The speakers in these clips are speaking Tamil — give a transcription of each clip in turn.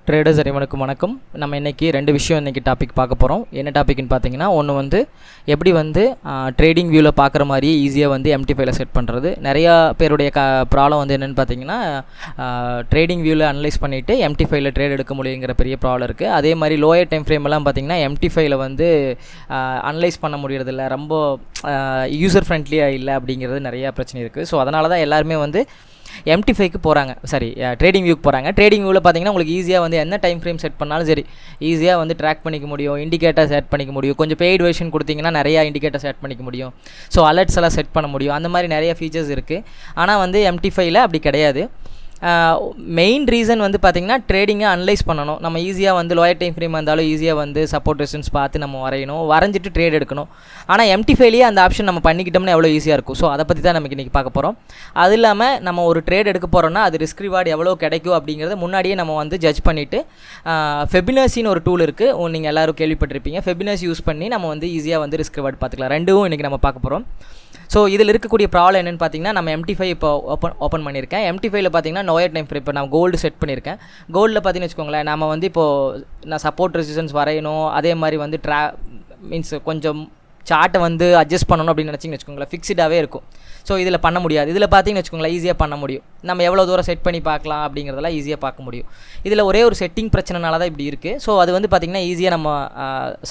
ட்ரேடர்ஸ் அனைவருக்கும் வணக்கம். நம்ம இன்றைக்கி ரெண்டு விஷயம் இன்றைக்கி டாபிக் பார்க்க போகிறோம். என்ன டாபிக்னு பார்த்தீங்கன்னா, ஒன்று வந்து எப்படி வந்து ட்ரேடிங் வியூவில் பார்க்குற மாதிரியே ஈஸியாக வந்து MT5ல செட் பண்ணுறது. நிறையா பேருடைய ப்ராப்ளம் வந்து என்னென்னு பார்த்தீங்கன்னா, ட்ரேடிங் வியூவில் அனலைஸ் பண்ணிவிட்டு MT5ல ட்ரேட் எடுக்க முடியுங்கிற பெரிய ப்ராப்ளம் இருக்குது. அதே மாதிரி லோயர் டைம் ஃப்ரேமெல்லாம் பார்த்தீங்கன்னா MT5ல வந்து அனலைஸ் பண்ண முடியறதில்ல, ரொம்ப யூசர் ஃப்ரெண்ட்லியாக இல்லை அப்படிங்கிறது நிறையா பிரச்சனை இருக்குது. ஸோ அதனால தான் எல்லாருமே வந்து MT5க்கு போகிறாங்க, ட்ரேடிங் வியூக்கு போகிறாங்க. ட்ரேடிங் வியூவில் பார்த்தீங்கன்னா உங்களுக்கு ஈஸியாக வந்து என்ன டைம் ஃப்ரேம் செட் பண்ணாலும் சரி ஈஸியாக வந்து ட்ராக் பண்ணிக்க முடியும், இண்டிகேட்டர் செட் பண்ணிக்க முடியும். கொஞ்சம் பெய்டு வெர்ஷன் கொடுத்தீங்கன்னா நிறையா இண்டிகேட்டர் செட் பண்ணிக்க முடியும். ஸோ அலர்ட்ஸ் எல்லாம் செட் பண்ண முடியும். அந்த மாதிரி நிறைய ஃபீச்சர்ஸ் இருக்குது. ஆனால் வந்து MT5ல அப்படி கிடையாது. மெயின் ரீசன் வந்து பார்த்திங்கன்னா ட்ரேடிங்கை அனலைஸ் பண்ணணும். நம்ம ஈஸியாக வந்து லோயர் டைம் ஃப்ரேம் வந்தாலும் ஈஸியாக வந்து சப்போர்ட் ரெசிஸ்டன்ஸ் பார்த்து நம்ம வரைஞ்சிட்டு ட்ரேட் எடுக்கணும். ஆனால் MT5லேயே அந்த ஆப்ஷன் நம்ம பண்ணிக்கிட்டோம்னா எவ்வளோ ஈஸியாக இருக்கும். ஸோ அதை பற்றி தான் நமக்கு இன்றைக்கி பார்க்க போகிறோம். அது இல்லாமல் நம்ம ஒரு ட்ரேட் எடுக்க போகிறோம்னா அது ரிஸ்க் ரிவார்டு எவ்வளோ கிடைக்கும் அப்படிங்கிறத முன்னாடியே நம்ம வந்து ஜட்ஜ் பண்ணிவிட்டு, ஃபெபினாசின்னு ஒரு டூல் இருக்குது, நீங்கள் எல்லோரும் கேள்விப்பட்டிருப்பீங்க. ஃபெபினாசி யூஸ் பண்ணி நம்ம வந்து ஈஸியாக வந்து ரிஸ்க் ரிவார்டு பார்த்துக்கலாம். ரெண்டும் இன்றைக்கி நம்ம பார்க்க போகிறோம். ஸோ இதில் இருக்கக்கூடிய ப்ராப்ளம் என்னென்னு பார்த்தீங்கன்னா, நம்ம MT5 இப்போ ஓப்பன் பண்ணியிருக்கேன். MT5ல பார்த்தீங்கன்னா லோயர் டைம் ஃப்ரேம் இப்போ நான் கோல்டு செட் பண்ணியிருக்கேன். கோல்டில் பார்த்தீங்கன்னு வச்சுக்கோங்களேன், நம்ம வந்து இப்போது நான் சப்போர்ட் ரெசிஸ்டன்ஸ் வரையணும், அதே மாதிரி வந்து மீன்ஸ் கொஞ்சம் சார்ட்டை வந்து அட்ஜஸ்ட் பண்ணணும் அப்படின்னு நினச்சிங்கன்னு வச்சுக்கோங்களேன், ஃபிக்ஸ்டாகவே இருக்கும். ஸோ இதில் பண்ண முடியாது. இதில் பார்த்தீங்கன்னு வச்சுக்கோங்களேன் ஈஸியாக பண்ண முடியும். நம்ம எவ்வளோ தூரம் செட் பண்ணி பார்க்கலாம் அப்படிங்கிறதெல்லாம் ஈஸியாக பார்க்க முடியும். இதில் ஒரே ஒரு செட்டிங் பிரச்சனைனால தான் இப்படி இருக்குது. ஸோ அது வந்து பார்த்திங்கன்னா ஈஸியாக நம்ம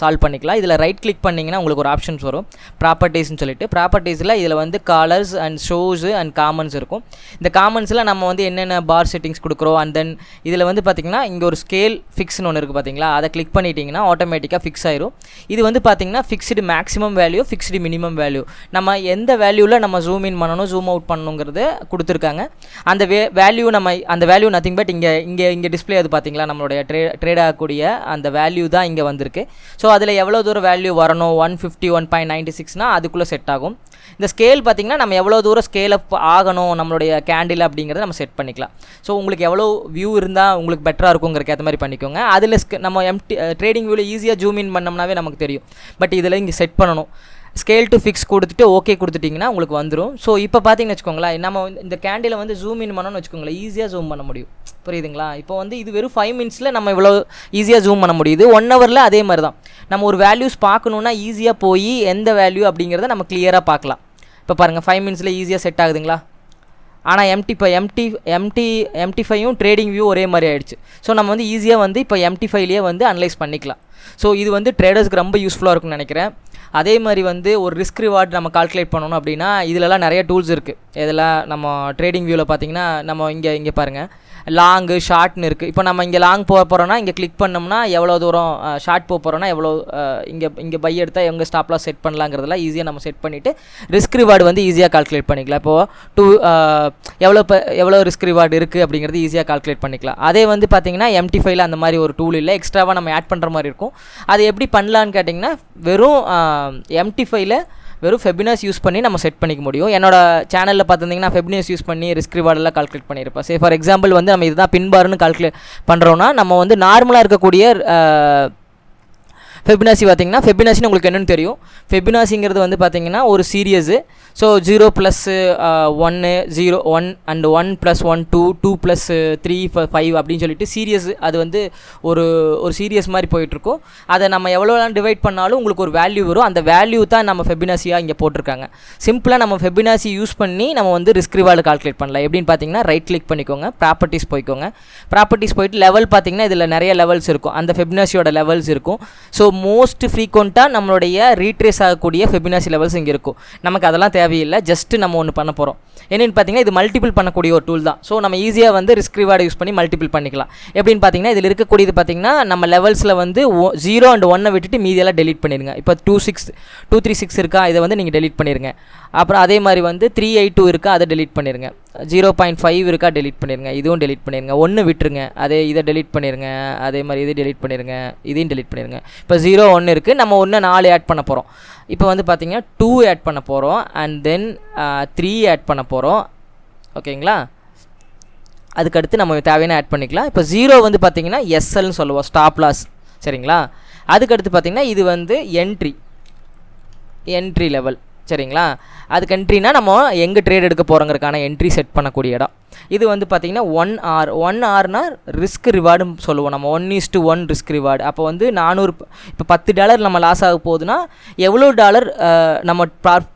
சால்வ் பண்ணிக்கலாம். இதில் ரைட் கிளிக் பண்ணிங்கன்னா உங்களுக்கு ஒரு ஆப்ஷன்ஸ் வரும், ப்ராப்பர்ட்டிஸ்ன்னு சொல்லிட்டு. ப்ராப்பர்ட்டிஸில் இதில் வந்து collars and shoes and commons இருக்கும். இந்த காமன்ஸில் நம்ம வந்து என்னென்ன பார் செட்டிங்ஸ் கொடுக்குறோம். அண்ட் தென் இதில் வந்து பார்த்திங்கன்னா இங்கே ஒரு ஸ்கேல் ஃபிக்ஸ்னு ஒன்று இருக்குது பார்த்தீங்களா, அதை கிளிக் பண்ணிட்டீங்கன்னா ஆட்டோமேட்டிக்காக ஃபிக்ஸ் ஆயிரும். இது வந்து பார்த்திங்கன்னா fixed maximum value, fixed minimum value. நம்ம எந்த வேல்யூவில் நம்ம ஜூம் இன் பண்ணணும், ஜூம் அவுட் பண்ணணுங்கிறது கொடுத்துருக்காங்க. அந்த வேல்யூ நம்ம அந்த வேல்யூ நத்திங் பட் இங்கே டிஸ்பிளே அது பார்த்தீங்களா, நம்மளுடைய ட்ரேட் ஆகக்கூடிய அந்த வேல்யூ தான் இங்கே வந்திருக்கு. ஸோ அதில் எவ்வளோ தூரம் வேல்யூ வரணும், 151.96னா அதுக்குள்ளே செட் ஆகும். இந்த ஸ்கேல் பார்த்திங்கன்னா நம்ம எவ்வளோ தூரம் ஸ்கேல் அப் ஆகணும் நம்மளுடைய கேண்டில் அப்படிங்கிறத நம்ம செட் பண்ணிக்கலாம். ஸோ உங்களுக்கு எவ்வளோ வியூ இருந்தால் உங்களுக்கு பெட்டராக இருக்குங்கிறக்கு ஏற்ற மாதிரி பண்ணிக்கோங்க. அதில் நம்ம ட்ரேடிங் வியூவில் ஈஸியாக ஜூம் இன் பண்ணோம்னாவே நமக்கு தெரியும். பட் இதில் இங்கே செட் பண்ணணும். ஸ்கேல் டு ஃபிக்ஸ் கொடுத்துட்டு ஓகே கொடுத்துட்டிங்கன்னா உங்களுக்கு வந்துடும். ஸோ இப்போ பார்த்தீங்கன்னு வச்சுக்கோங்களேன், நம்ம இந்த கேண்டில் வந்து ஜூம் இன் பண்ணணும்னு வச்சுக்கோங்களேன், ஈஸியாக ஜூம் பண்ண முடியும். புரியுதுங்களா? இப்போ வந்து இது வெறும் 5 மினிட்ஸில் நம்ம இவ்வளோ ஈஸியாக ஜூம் பண்ண முடியுது. 1 ஹவரில் அதே மாதிரி தான். நம்ம ஒரு வேல்யூஸ் பார்க்கணுன்னா ஈஸியாக போய் எந்த வேல்யூ அப்படிங்கிறத நம்ம கிளியராக பார்க்கலாம். இப்போ பாருங்கள் 5 மினிட்ஸில் ஈஸியாக செட் ஆகுதுங்களா? ஆனால் MT5யும் ட்ரேடிங் வியூ ஒரே மாதிரி ஆகிடுச்சு. ஸோ நம்ம வந்து ஈஸியாக வந்து இப்போ MT5லேயே வந்து அனலைஸ் பண்ணிக்கலாம். ஸோ இது வந்து ட்ரேடர்ஸ்க்கு ரொம்ப யூஸ்ஃபுல்லாக இருக்கும்னு நினைக்கிறேன். அதே மாதிரி வந்து ஒரு ரிஸ்க் ரிவார்டு நம்ம கால்குலேட் பண்ணணும் அப்படின்னா இதிலலாம் நிறைய டூல்ஸ் இருக்குது. இதெல்லாம் நம்ம ட்ரேடிங் வியூவில் பார்த்தீங்கன்னா நம்ம இங்கே பாருங்கள், லாங்கு ஷார்ட்னு இருக்குது. இப்போ நம்ம இங்கே லாங் போக போகிறோன்னா இங்கே கிளிக் பண்ணோம்னா எவ்வளோ தூரம், ஷார்ட் போக போகிறோன்னா எவ்வளோ, இங்கே பை எடுத்தால் எங்கே ஸ்டாப்லாம் செட் பண்ணலாங்கிறதெல்லாம் ஈஸியாக நம்ம செட் பண்ணிவிட்டு ரிஸ்க் ரிவார்டு வந்து ஈஸியாக கால்குலேட் பண்ணிக்கலாம். இப்போது எவ்வளோ ரிஸ்க் ரிவார்டு இருக்குது அப்படிங்கிறது ஈஸியாக கால்குலேட் பண்ணிக்கலாம். அதே வந்து பார்த்திங்கன்னா MT5ல அந்த மாதிரி ஒரு டூல் இல்லை, எக்ஸ்ட்ராவாக நம்ம ஆட் பண்ணுற மாதிரி இருக்கும். அது எப்படி பண்ணலான்னு கேட்டிங்கன்னா, வெறும் MT5ல வெறும் ஃபெபினாசி யூஸ் பண்ணி நம்ம செட் பண்ணிக்க முடியும். என்னோட சேனலில் பார்த்துருந்தீங்கன்னா ஃபெபினாசி யூஸ் பண்ணி ரிஸ்க் ரிவார்டெல்லாம் கால்குலேட் பண்ணியிருப்பேன். ஃபார் எக்ஸாம்பிள் வந்து நம்ம இதுதான் பின்பார்னு கால்குலேட் பண்ணுறோன்னா, நம்ம வந்து நார்மலாக இருக்கக்கூடிய ஃபெபினாசி பார்த்திங்கன்னா, ஃபெபினாசின்னு உங்களுக்கு என்னென்னு தெரியும். ஃபெபினாசிங்கிறது வந்து பார்த்திங்கன்னா ஒரு சீரியஸு. ஸோ 0 + 1 0 1 அண்ட் 1 + 1 2 2 + 3 5 அப்படின்னு சொல்லிட்டு சீரியஸ், அது வந்து ஒரு சீரியஸ் மாதிரி போயிட்டுருக்கும். அதை நம்ம எவ்வளோலாம் டிவைட் பண்ணாலும் உங்களுக்கு ஒரு வேல்யூ வரும். அந்த வேல்யூ தான் நம்ம ஃபெபினாசியாக இங்கே போட்டிருக்காங்க. சிம்பிளாக நம்ம ஃபெபினாசி யூஸ் பண்ணி நம்ம வந்து ரிஸ்க் ரிவார்டு கால்குலேட் பண்ணலாம். எப்படின்னு பார்த்தீங்கன்னா, ரைட் கிளிக் பண்ணிக்கோங்க, ப்ராப்பர்ட்டிஸ் போய்க்கோங்க. ப்ராப்பர்ட்டிஸ் போயிட்டு லெவல் பார்த்திங்கன்னா இதில் நிறைய லெவல்ஸ் இருக்கும், அந்த ஃபெபினாசியோட லெவல்ஸ் இருக்கும். ஸோ மோஸ்ட் ஃப்ரீக்வெண்ட்டாக நம்மளுடைய ரீட்ரேஸ் ஆகக்கூடிய ஃபெபினாசி லெவல்ஸ் இங்கே இருக்கும். நமக்கு அதெல்லாம் தேவையில்லை, ஜஸ்ட்டு நம்ம ஒன்று பண்ண போகிறோம். என்னென்னு பார்த்தீங்கன்னா, இது மல்டிபிள் பண்ணக்கூடிய ஒரு டூல் தான். ஸோ நம்ம ஈஸியாக வந்து ரிஸ்க் ரிவார்டு யூஸ் பண்ணி மல்டிபிள் பண்ணிக்கலாம். எப்படின்னு பார்த்தீங்கன்னா, இதில் இருக்கக்கூடியது பார்த்தீங்கன்னா நம்ம லெவல்ஸில் வந்து 0 and 1 விட்டுட்டு மீதியெல்லாம் டெலிட் பண்ணிடுங்க. இப்போ 236 இருக்கா, இதை வந்து நீங்கள் டெலிட் பண்ணிடுங்க. அப்புறம் அதே மாதிரி வந்து 382 இருக்கா, அதை டெலிட் பண்ணிடுங்க. 0.5 இருக்கா, டெலிட் பண்ணிடுங்க. இதுவும் டெலிட் பண்ணிடுங்க. 1 விட்டுருங்க, இதை டெலிட் பண்ணிடுங்க. அதே மாதிரி இதை டெலிட் பண்ணிடுங்க, இதையும் டெலிட் பண்ணிடுங்க. இப்போ 0 1 இருக்குது, நம்ம 4 ஆட் பண்ண போகிறோம். இப்போ வந்து பார்த்திங்கன்னா 2 ஆட் பண்ண போகிறோம், அண்ட் தென் 3 ஆட் பண்ண போகிறோம். ஓகேங்களா? அதுக்கடுத்து நம்ம தேவையான ஆட் பண்ணிக்கலாம். இப்போ 0 வந்து பார்த்திங்கன்னா SLன்னு சொல்லுவோம், ஸ்டாப் லாஸ். சரிங்களா? அதுக்கடுத்து பார்த்திங்கன்னா இது வந்து என்ட்ரி லெவல். சரிங்களா? அதுக்கு என்ட்ரினா நம்ம எங்கே ட்ரேட் எடுக்க போகிறோங்கிறதுக்கான என்ட்ரி செட் பண்ணக்கூடிய இடம். இது வந்து பார்த்திங்கன்னா 1 ஹார்னா ரிஸ்க் ரிவார்டுன்னு சொல்லுவோம் நம்ம. 1:1 ரிஸ்க் ரிவார்டு. அப்போ வந்து 400 இப்போ $10 நம்ம லாஸ் ஆக போகுதுன்னா எவ்வளோ டாலர் நம்ம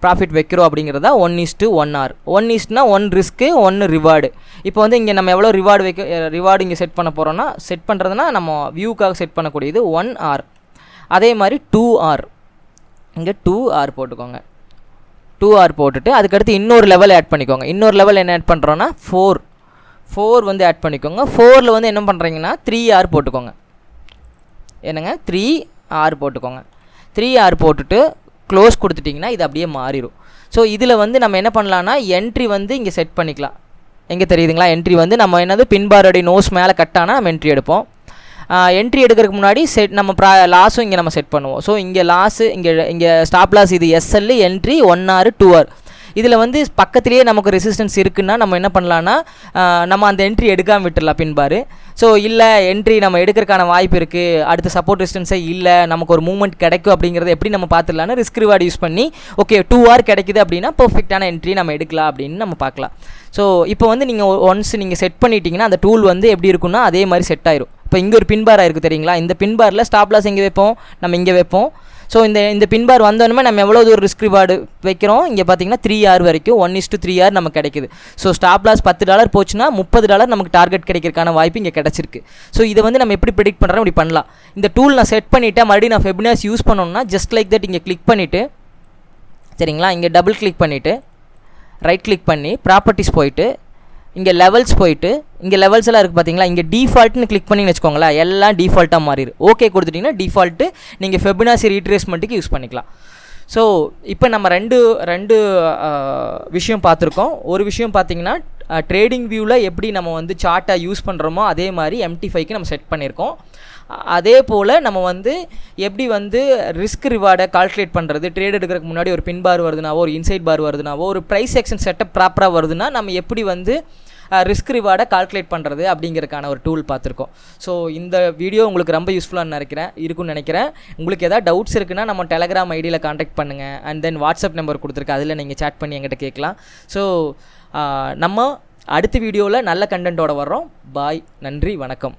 ப்ராஃபிட் வைக்கிறோம் அப்படிங்கிறதா 1:1 ஹார். 1 risk 1 reward. இப்போ வந்து இங்கே நம்ம எவ்வளோ ரிவார்டு இங்கே செட் பண்ண போகிறோன்னா, செட் பண்ணுறதுனா நம்ம வியூக்காக செட் பண்ணக்கூடியது 1 ஹார். அதே மாதிரி 2 ஹார், இங்கே 2 ஹார் போட்டுக்கோங்க. 2 ஹார் போட்டுட்டு அதுக்கடுத்து இன்னொரு லெவல் ஆட் பண்ணிக்கோங்க. இன்னொரு லெவல் என்ன ஆட் பண்ணுறோன்னா 4 வந்து ஆட் பண்ணிக்கோங்க. 4ல் வந்து என்ன பண்ணுறீங்கன்னா 3 ஹார் போட்டுக்கோங்க. என்னங்க 3 ஹார் போட்டுக்கோங்க. 3 ஹார் போட்டுட்டு க்ளோஸ் கொடுத்துட்டிங்கன்னா இது அப்படியே மாறிடும். ஸோ இதில் வந்து நம்ம என்ன பண்ணலான்னா என்ட்ரி வந்து இங்கே செட் பண்ணிக்கலாம். எங்கே தெரியுதுங்களா? என்ட்ரி வந்து நம்ம என்னது பின்பாரோடைய நோஸ் மேலே கட்டானா நம்ம என்ட்ரி எடுப்போம். என்ட்ரி எடுக்கிறதுக்கு முன்னாடி நம்ம லாஸும் இங்கே நம்ம செட் பண்ணுவோம். ஸோ இங்கே லாஸு இங்கே ஸ்டாப் லாஸ் இது எஸ்எல், என்ட்ரி 1 ஹார் 2 ஹார். இதில் வந்து பக்கத்துலேயே நமக்கு ரெசிஸ்டன்ஸ் இருக்குன்னா நம்ம என்ன பண்ணலான்னா நம்ம அந்த என்ட்ரி எடுக்காமல் விட்டுடலாம் பின்பார். ஸோ இல்லை என்ட்ரி நம்ம எடுக்கிறதுக்கான வாய்ப்பு இருக்குது, அடுத்த சப்போர்ட் ரெசிஸ்டன்ஸே இல்லை, நமக்கு ஒரு மூவ்மெண்ட் கிடைக்கும் அப்படிங்கிறத எப்படி நம்ம பார்த்துடலான்னா ரிஸ்க் ரிவார்டு யூஸ் பண்ணி ஓகே 2 ஹார் கிடைக்குது அப்படின்னா பர்ஃபெக்டான என்ட்ரி நம்ம எடுக்கலாம் அப்படின்னு நம்ம பார்க்கலாம். ஸோ இப்போ வந்து நீங்கள் ஒன்ஸ் நீங்கள் செட் பண்ணிட்டீங்கன்னா அந்த டூல் வந்து எப்படி இருக்குன்னா அதே மாதிரி செட் ஆயிரும். இப்போ இங்கே ஒரு பின்பாராக இருக்குது தெரியுங்களா? இந்த பின்பாரில் ஸ்டாப் லாஸ் எங்கே வைப்போம், நம்ம இங்கே வைப்போம். ஸோ இந்த பின்பார் வந்தோடனே நம்ம எவ்வளோ ஒரு ரிஸ்க் ரிவார்டு வைக்கிறோம், இங்கே பார்த்தீங்கன்னா 3 ஹார் வரைக்கும் 1:3 ஹார் நமக்கு கிடைக்குது. ஸோ ஸ்டாப் லாஸ் $10 போச்சுன்னா $30 நமக்கு டார்கெட் கிடைக்கிறதுக்கான வாய்ப்பு இங்கே கிடச்சிருக்கு. ஸோ இதை வந்து நம்ம எப்படி ப்ரெடிக்ட் பண்ணுறோம், இப்படி பண்ணலாம். இந்த டூல் நான் செட் பண்ணிவிட்டேன், மறுபடியும் நான் Fibonacci யூஸ் பண்ணணும்னா ஜஸ்ட் லைக் தட் இங்கே கிளிக் பண்ணிவிட்டு சரிங்களா, இங்கே டபுள் கிளிக் பண்ணிவிட்டு ரைட் கிளிக் பண்ணி ப்ராப்பர்ட்டிஸ் போயிட்டு இங்கே லெவல்ஸ் போயிட்டு இங்கே லெவல்ஸ் எல்லாம் இருக்குது பார்த்தீங்களா, இங்கே டிஃபால்ட்னு கிளிக் பண்ணி வச்சுக்கோங்களேன், எல்லாம் டிஃபால்ட்டாக மாறிடும். ஓகே கொடுத்துட்டிங்கன்னா டிஃபால்ட்டு நீங்கள் Fibonacci ரீட்ரேஸ்மெண்ட்டுக்கு யூஸ் பண்ணிக்கலாம். ஸோ இப்போ நம்ம ரெண்டு விஷயம் பார்த்துருக்கோம். ஒரு விஷயம் பார்த்தீங்கன்னா ட்ரேடிங் வியூவில் எப்படி நம்ம வந்து சார்ட்டை யூஸ் பண்ணுறோமோ அதே மாதிரி MT5க்கு நம்ம செட் பண்ணியிருக்கோம். அதே போல் நம்ம வந்து எப்படி வந்து ரிஸ்க் ரிவார்டை கால்குலேட் பண்ணுறது, ட்ரேட் எடுக்கிறதுக்கு முன்னாடி ஒரு பின் பார் வருதுனாவோ ஒரு இன்சைட் பார் வருதுனாவோ ஒரு ப்ரைஸ் செக்ஷன் செட்டப் ப்ராப்பராக வருதுன்னா நம்ம எப்படி வந்து ரிஸ்க் ரிவார்டை கால்குலேட் பண்ணுறது அப்படிங்கிறதுக்கான ஒரு டூல் பார்த்துருக்கோம். ஸோ இந்த வீடியோ உங்களுக்கு ரொம்ப யூஸ்ஃபுல்லாக இருக்குன்னு நினைக்கிறேன். உங்களுக்கு எதாவது டவுட்ஸ் இருக்குன்னா நம்ம டெலகிராம் ஐடியில் காண்டாக்ட் பண்ணுங்கள். அண்ட் தென் வாட்ஸ்அப் நம்பர் கொடுத்துருக்கு, அதில் நீங்கள் சேட் பண்ணி எங்கிட்ட கேட்கலாம். ஸோ நம்ம அடுத்த வீடியோவில் நல்ல கண்டென்ட்டோட வர்றோம். பாய், நன்றி, வணக்கம்.